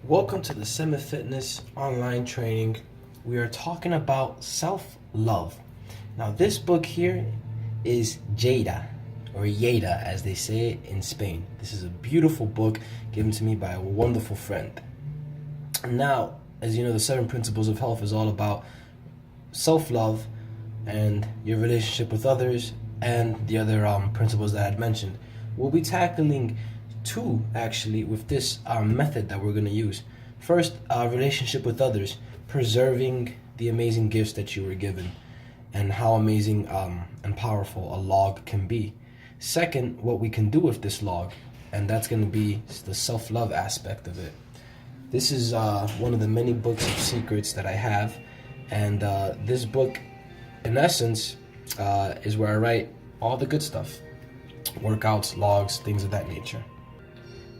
Welcome to the Semet Fitness online training. We are talking about self-love. Now this book here is Jada, or Yeda as they say it in Spain. This is a beautiful book given to me by a wonderful friend. Now, as you know, the 7 Principles of Health is all about self-love and your relationship with others and the other principles that I had mentioned. We'll be tackling 2 actually with this method that we're going to use. First, relationship with others, preserving the amazing gifts that you were given and how amazing and powerful a log can be. Second, what we can do with this log, and that's going to be the self-love aspect of it. This is one of the many books of secrets that I have, and this book in essence is where I write all the good stuff, workouts, logs, things of that nature.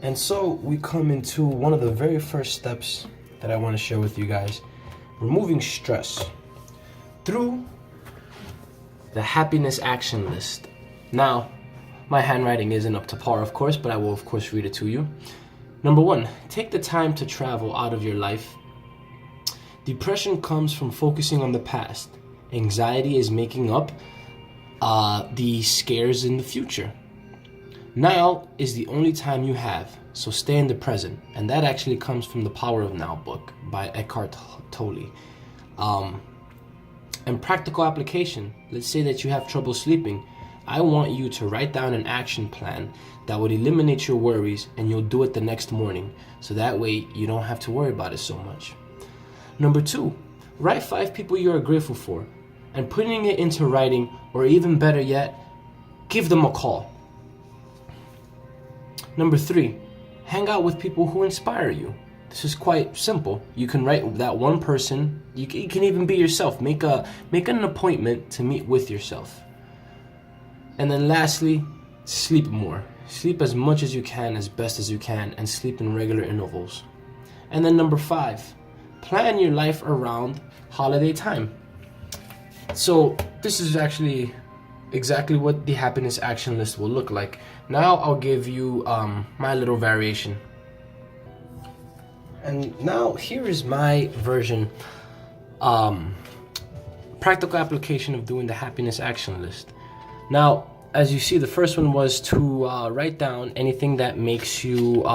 And so we come into one of the very first steps that I want to share with you guys, removing stress through the happiness action list. Now, my handwriting isn't up to par, of course, but I will, of course, read it to you. Number 1, take the time to travel out of your life. Depression comes from focusing on the past. Anxiety is making up the scares in the future. Now is the only time you have, so stay in the present. And that actually comes from the Power of Now book by Eckhart Tolle. And practical application, let's say that you have trouble sleeping. I want you to write down an action plan that would eliminate your worries, and you'll do it the next morning. So that way you don't have to worry about it so much. Number 2, write 5 people you are grateful for. And putting it into writing, or even better yet, give them a call. Number 3, hang out with people who inspire you. This is quite simple. You can write that one person. You can even be yourself. Make an appointment to meet with yourself. And then lastly, sleep more. Sleep as much as you can, as best as you can, and sleep in regular intervals. And then number 5, plan your life around holiday time. So this is actually exactly what the happiness action list will look like. Now I'll give you my little variation. And now here is my version, practical application of doing the happiness action list. Now, as you see, the first one was to write down anything that makes you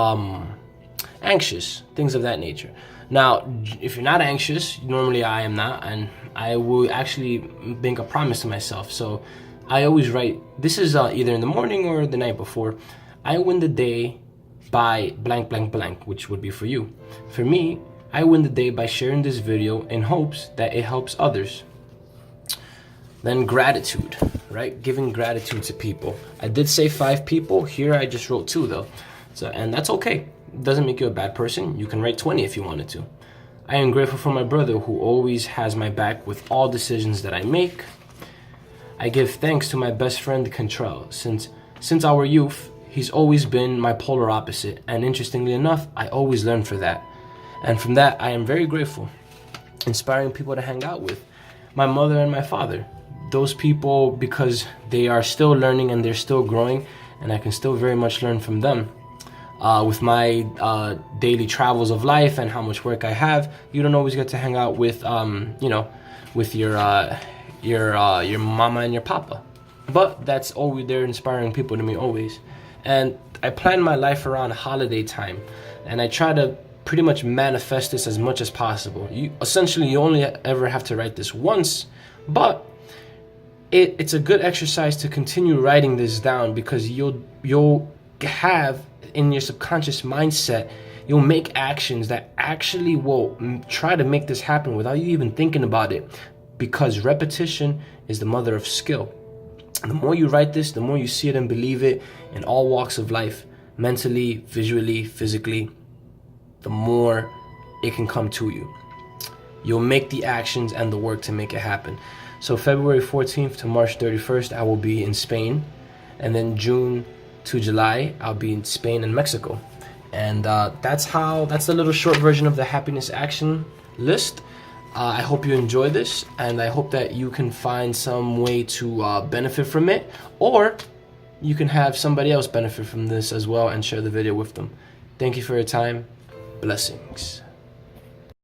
anxious, things of that nature. Now, if you're not anxious, normally I am not, and I will actually make a promise to myself. So I always write, this is either in the morning or the night before, I win the day by blank, blank, blank, which would be for you. For me, I win the day by sharing this video in hopes that it helps others. Then gratitude, right? Giving gratitude to people. I did say 5 people. Here I just wrote 2 though. And that's okay. It doesn't make you a bad person. You can write 20 if you wanted to. I am grateful for my brother who always has my back with all decisions that I make. I give thanks to my best friend Contrell. Since our youth, he's always been my polar opposite. And interestingly enough, I always learn from that. And from that, I am very grateful. Inspiring people to hang out with. My mother and my father. Those people, because they are still learning and they're still growing, and I can still very much learn from them. With my daily travels of life and how much work I have, you don't always get to hang out with, with your mama and your papa. But that's always, they're inspiring people to me always. And I plan my life around holiday time, and I try to pretty much manifest this as much as possible. You only ever have to write this once, but it's a good exercise to continue writing this down, because you'll have in your subconscious mindset, you'll make actions that actually will try to make this happen without you even thinking about it, because repetition is the mother of skill. And the more you write this, the more you see it and believe it in all walks of life, mentally, visually, physically, the more it can come to you. You'll make the actions and the work to make it happen. So February 14th to March 31st, I will be in Spain. And then June to July, I'll be in Spain and Mexico. And that's the little short version of the happiness action list. I hope you enjoy this, and I hope that you can find some way to benefit from it, or you can have somebody else benefit from this as well and share the video with them. Thank you for your time. Blessings.